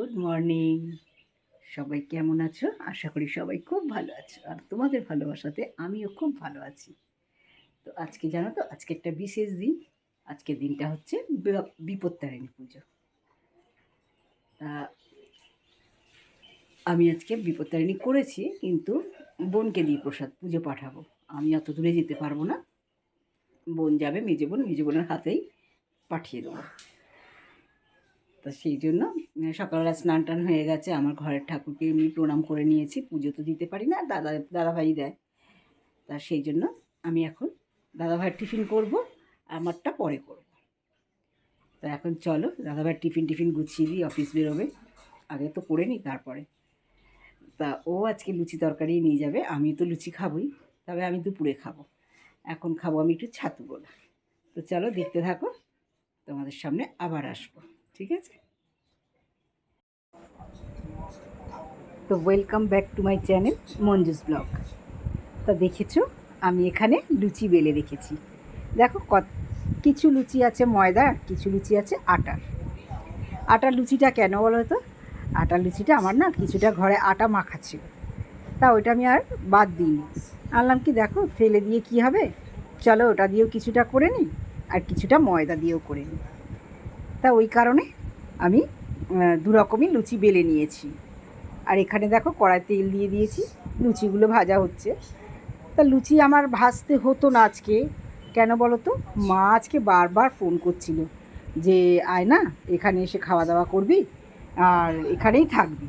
Good morning. সবাই কেমন আছো? আশা করি সবাই খুব ভালো আছো, আর তোমাদের ভালোবাসাতে আমিও খুব ভালো আছি। তো আজকে জানো তো, আজকে একটা বিশেষ দিন। আজকের দিনটা হচ্ছে বিপত্তারিণী পুজো। তা আমি আজকে বিপত্তারিণী করেছি, কিন্তু বোনকে দিয়ে প্রসাদ পুজো পাঠাবো। আমি অত দূরে যেতে পারবো না, বোন যাবে, মেজে বোনের হাতেই পাঠিয়ে দেবো। তা সেই জন্য সকালবেলা স্নান টান হয়ে গেছে, আমার ঘরের ঠাকুরকে এমনি প্রণাম করে নিয়েছি। পুজো তো দিতে পারি না, দাদাভাই দেয়। তা সেই জন্য আমি এখন দাদাভাইয়ের টিফিন করব, আমারটা পরে করব। তা এখন চলো দাদাভাইয়ের টিফিন গুছিয়ে দিই, অফিস বেরোবে। আগে তো করে নিই তারপরে। তা ও আজকে লুচি তরকারি নিয়ে যাবে, আমি তো লুচি খাবই, তবে আমি দুপুরে খাবো। এখন খাবো আমি একটু ছাতু গোলা। তো চলো দেখতে থাকো, তোমাদের সামনে আবার আসবো, ঠিক আছে? তো welcome back to my channel Manju's blog. তা দেখেছো, আমি এখানে লুচি বেলে রেখেছি। দেখো কিছু লুচি আছে ময়দা, কিছু লুচি আছে আটার। আটার লুচিটা কেন বলো তো? আটার লুচিটা আমার না কিছুটা ঘরে আটা মাখা ছিল, তা ওইটা আমি আর বাদ দিইনি। আনলাম কি, দেখো ফেলে দিয়ে কি হবে, চলো ওটা দিয়েও কিছুটা করে নিই, আর কিছুটা ময়দা দিয়েও করে নিই। তা ওই কারণে আমি দু রকমই লুচি বেলে নিয়েছি। আর এখানে দেখো কড়াই তেল দিয়ে দিয়েছি, লুচিগুলো ভাজা হচ্ছে। তা লুচি আমার ভাজতে হতো না আজকে, কেন বলো তো? মা আজকে বারবার ফোন করছিল যে আয় না, এখানে এসে খাওয়া দাওয়া করবি আর এখানেই থাকবি।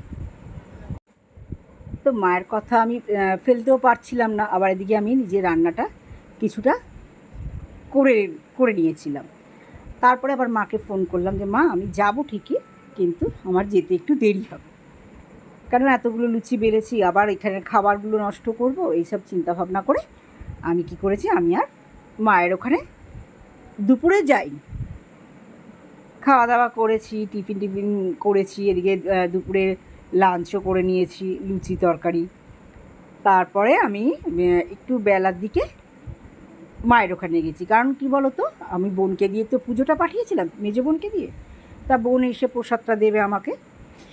তো মায়ের কথা আমি ফেলতেও পারছিলাম না, আবার এদিকে আমি নিজে রান্নাটা কিছুটা করে করে নিয়েছিলাম। তারপরে আবার মাকে ফোন করলাম যে মা, আমি যাব ঠিকই, কিন্তু আমার যেতে একটু দেরি হবে, কারণ এতগুলো লুচি বেড়েছি, আবার এখানের খাবারগুলো নষ্ট করব, এইসব চিন্তাভাবনা করে আমি কি করেছি, আমি আর মায়ের ওখানে দুপুরে যাইনি। খাওয়া দাওয়া করেছি, টিফিন করেছি, এদিকে দুপুরে লাঞ্চও করে নিয়েছি, লুচি তরকারি। তারপরে আমি একটু বেলার দিকে মায়ের ওখানে গেছি, কারণ কি বলো তো, আমি বোনকে দিয়ে তো পুজোটা পাঠিয়েছিলাম, মেজো বোনকে দিয়ে। তা বোন এসে প্রসাদটা দেবে আমাকে,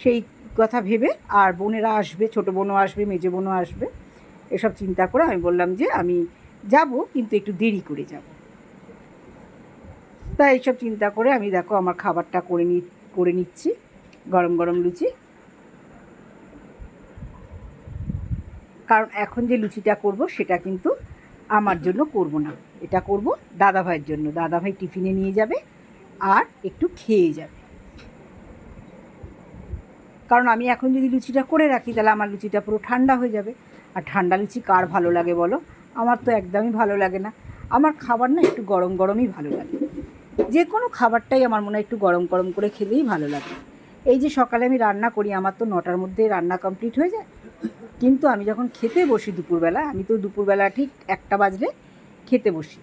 সেই কথা ভেবে, আর বোনেরা আসবে, ছোটো বোনও আসবে, মেজো বোনও আসবে, এসব চিন্তা করে আমি বললাম যে আমি যাব, কিন্তু একটু দেরি করে যাব। তা এইসব চিন্তা করে আমি দেখো আমার খাবারটা করে নিচ্ছি, গরম গরম লুচি। কারণ এখন যে লুচিটা করব সেটা কিন্তু আমার জন্য করব না, এটা করব দাদাভাইয়ের জন্য। দাদাভাই টিফিনে নিয়ে যাবে আর একটু খেয়ে যাবে। কারণ আমি এখন যদি লুচিটা করে রাখি, তাহলে আমার লুচিটা পুরো ঠান্ডা হয়ে যাবে, আর ঠান্ডা লুচি কার ভালো লাগে বলো? আমার তো একদমই ভালো লাগে না। আমার খাবার না একটু গরম গরমই ভালো লাগে, যে কোনো খাবারটাই আমার মনে হয় একটু গরম গরম করে খেলেই ভালো লাগে। এই যে সকালে আমি রান্না করি, আমার তো 9টার মধ্যে রান্না কমপ্লিট হয়ে যায়, কিন্তু আমি যখন খেতে বসি দুপুরবেলা, আমি তো দুপুরবেলা ঠিক 1টা বাজলে খেতে বসি।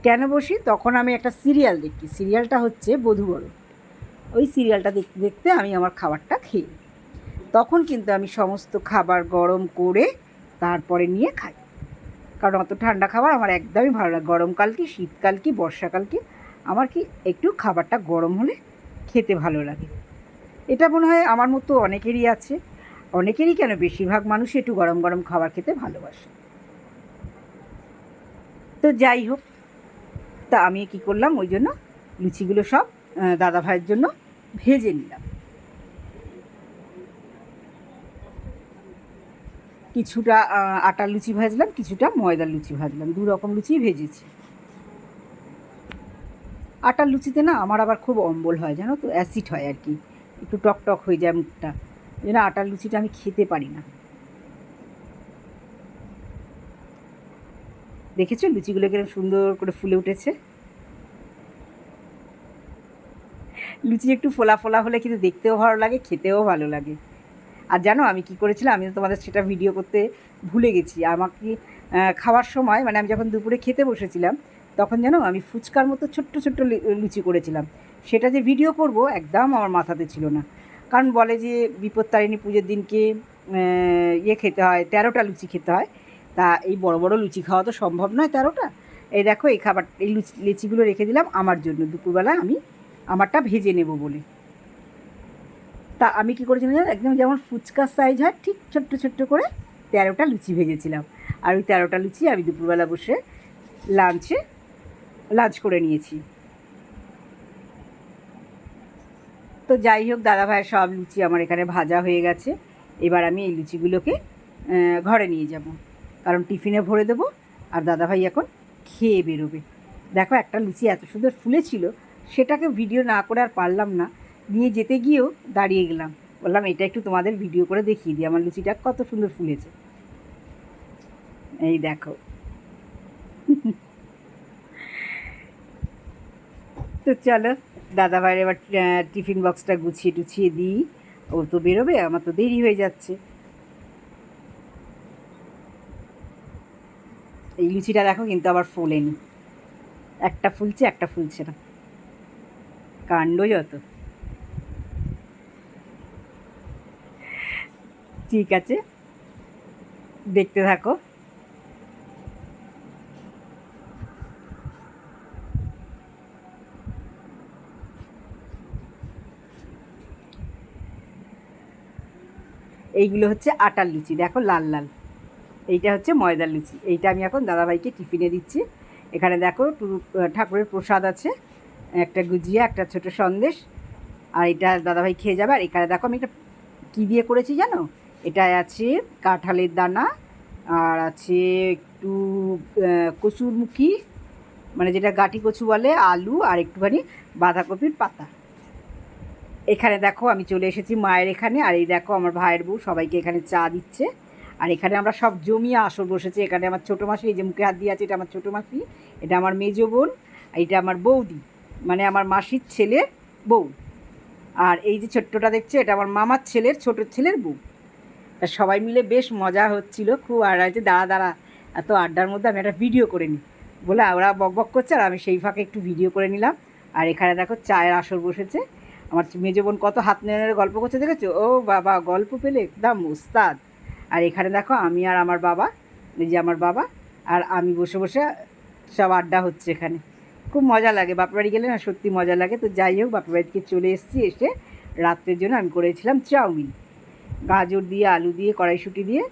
কেন বসি? তখন আমি একটা সিরিয়াল দেখি, সিরিয়ালটা হচ্ছে বধূবরণ। ওই সিরিয়ালটা দেখতে দেখতে আমি আমার খাবারটা খেয়ে নিই। তখন কিন্তু আমি সমস্ত খাবার গরম করে তারপরে নিয়ে খাই, কারণ অত ঠান্ডা খাবার আমার একদমই ভালো লাগে। গরমকাল কি, শীতকাল কি, বর্ষাকাল কি, আমার কি একটু খাবারটা গরম হলে খেতে ভালো লাগে। এটা মনে হয় আমার মতো অনেকেরই আছে, অনেকেরই কেন, বেশিরভাগ মানুষই একটু গরম গরম খাবার খেতে ভালোবাসে। তো যাই হোক, তা আমি কী করলাম, ওই জন্য লুচিগুলো সব দাদাভাইয়ের জন্য ভেজে নিলাম। কিছুটা আটার লুচি ভাজলাম, কিছুটা ময়দার লুচি ভাজলাম, 2 রকম লুচিই ভেজেছি। আটার লুচিতে না আমার আবার খুব অম্বল হয়, জানো তো, অ্যাসিড হয় আর কি, একটু টক টক হয়ে যায় মুখটা, এই জন্য আটার লুচিটা আমি খেতে পারি না। দেখেছো লুচিগুলো কিরকম সুন্দর করে ফুলে উঠেছে? লুচি একটু ফোলা ফোলা হলে কিন্তু দেখতেও ভালো লাগে, খেতেও ভালো লাগে। আর জানো আমি কী করেছিলাম, আমি তো তোমাদের সেটা ভিডিও করতে ভুলে গেছি। আমাকে খাওয়ার সময়, মানে আমি যখন দুপুরে খেতে বসেছিলাম, তখন জানো আমি ফুচকার মতো ছোট্ট ছোট্ট লুচি করেছিলাম। সেটা যে ভিডিও করব একদম আমার মাথাতে ছিল না, কারণ বলে যে বিপত্তারিণী পুজোর দিনকে ইয়ে খেতে হয়, 13টা লুচি খেতে হয়। তা এই বড় বড় লুচি খাওয়া তো সম্ভব নয় 13টা। এই দেখো এই এই লুচিগুলো রেখে দিলাম আমার জন্য, দুপুরবেলা আমি আমারটা ভেজে নেব বলে। তা আমি কী করেছিলাম জানো, একদম যেমন ফুচকার সাইজ হয় ঠিক ছোট্ট ছোট্ট করে 13টা লুচি ভেজেছিলাম। আর ওই 13টা লুচি আমি দুপুরবেলা বসে লাঞ্চ করে নিয়েছি। তো যাই হোক, দাদাভাইয়ের সব লুচি আমার এখানে ভাজা হয়ে গেছে। এবার আমি এই লুচিগুলোকে ঘরে নিয়ে যাব, কারণ টিফিনে ভরে দেবো। আর দাদাভাই এখন খেয়ে বেরোবে। দেখো, একটা লুচি এত সুন্দর ফুলেছিল, সেটাকে ভিডিও না করে আর পারলাম না। নিয়ে যেতে গিয়েও দাঁড়িয়ে গেলাম, বললাম এটা একটু তোমাদের ভিডিও করে দেখিয়ে দিই আমার লুচিটা কত সুন্দর ফুলেছে। এই দেখো। তো চলো, দাদাভাইয়ের এবার টিফিন বক্সটা গুছিয়ে টুছিয়ে দিই। ও তো বেরোবে, আমার তো দেরি হয়ে যাচ্ছে। এই লুচিটা দেখো কিন্তু আবার ফোলেনি, একটা ফুলছে একটা ফুলছে না, কাণ্ড যত। ঠিক আছে, দেখতে থাকো। এইগুলো হচ্ছে আটার লুচি, দেখো লাল লাল। এইটা হচ্ছে ময়দার লুচি। এইটা আমি এখন দাদাভাইকে টিফিনে দিচ্ছি। এখানে দেখো ঠাকুরের প্রসাদ আছে, একটা গুজিয়া, একটা ছোটো সন্দেশ, আর এটা দাদাভাই খেয়ে যাবে। আর এখানে দেখো আমি এটা কী দিয়ে করেছি জানো, এটায় আছে কাঁঠালের দানা, আর আছে একটু কচুরমুখী, মানে যেটা গাঁটি কচু বলে, আলু, আর একটুখানি বাঁধাকপির পাতা। এখানে দেখো আমি চলে এসেছি মায়ের এখানে। আর এই দেখো আমার ভাইয়ের বউ সবাইকে এখানে চা দিচ্ছে। আর এখানে আমরা সব জমিয়ে আসর বসেছি। এখানে আমার ছোটো মাসি, এই যে মুখে হাত দিয়ে আছে, এটা আমার ছোটো মাসি, এটা আমার মেজো বোন, এইটা আমার বৌদি, মানে আমার মাসির ছেলের বউ। আর এই যে ছোট্টটা দেখছে, এটা আমার মামার ছেলের ছোটো ছেলের বউ। তা সবাই মিলে বেশ মজা হচ্ছিল খুব। আর আছে দাঁড়া দাঁড়া, এত আড্ডার মধ্যে আমি একটা ভিডিও করে নিই বলে ওরা বক বক করছে, আর আমি সেই ফাঁকে একটু ভিডিও করে নিলাম। আর এখানে দেখো চায়ের আসর বসেছে। আমার মেজো বোন কত হাত নেড়ে নেড়ে গল্প করছে, দেখেছো? ও বাবা, গল্প পেলে একদম উস্তাদ। আর এখানে দেখো আমি আর আমার বাবা, এই যে আমার বাবা আর আমি বসে বসে সব আড্ডা হচ্ছে এখানে। খুব মজা লাগে, বাপের বাড়ি গেলে না সত্যি মজা লাগে। তো যাই হোক, বাপের বাড়ি থেকে চলে এসেছি। এসে রাত্রের জন্য আমি করেছিলাম চাউমিন, গাজর দিয়ে, আলু দিয়ে, কড়াইশুঁটি দিয়ে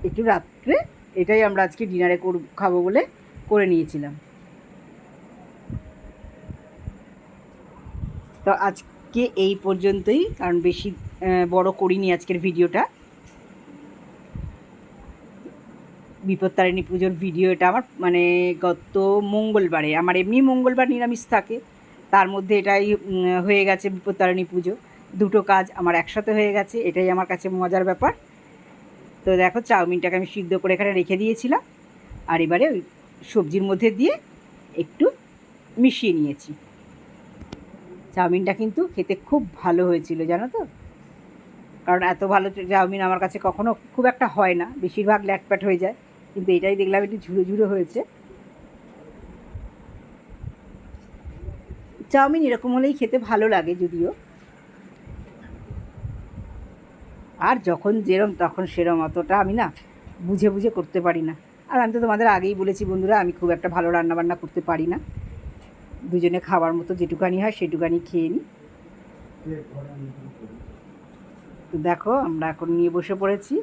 একটু রাত্রে। এটাই আমরা আজকে ডিনারে খাবো বলে করে নিয়েছিলাম। তো আজকে এই পর্যন্তই, কারণ বেশি বড় করিনি আজকের ভিডিওটা। বিপত্তারিণী পুজোর ভিডিও এটা আমার, মানে গত মঙ্গলবারে, আমার এমনি মঙ্গলবার নিরামিষ থাকে, তার মধ্যে এটাই হয়ে গেছে বিপত্তারিণী পুজো। দুটো কাজ আমার একসাথে হয়ে গেছে, এটাই আমার কাছে মজার ব্যাপার। তো দেখো, চাউমিনটাকে আমি সিদ্ধ করে এখানে রেখে দিয়েছিলাম, আর এবারে ওই সবজির মধ্যে দিয়ে একটু মিশিয়ে নিয়েছি। চাউমিনটা কিন্তু খেতে খুব ভালো হয়েছিল, জানো তো। কারণ এত ভালো চাউমিন আমার কাছে কখনো খুব একটা হয় না, বেশিরভাগ ল্যাটপ্যাট হয়ে যায়, কিন্তু এটাই দেখলাম একটু ঝুড়ো ঝুড়ো হয়েছে। চাউমিন এরকম হলেই খেতে ভালো লাগে যদিও, আর যখন যেরম তখন সেরম, অতটা আমি না বুঝে বুঝে করতে পারি না। আর আমি তো তোমাদের আগেই বলেছি বন্ধুরা, আমি খুব একটা ভালো রান্নাবান্না করতে পারি না, দুজনে খাবার মতো যেটুকানি হয় সেটুকানি খেয়ে নিই। তো দেখো, আমরা এখন নিয়ে বসে পড়েছি।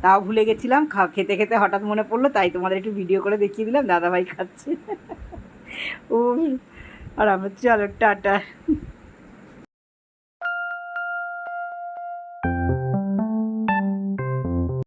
তাও ভুলে গেছিলাম, খেতে খেতে হঠাৎ মনে পড়লো, তাই তোমাদের একটু ভিডিও করে দেখিয়ে দিলাম দাদাভাই খাচ্ছে। ও, আর আমার চলো টাটা।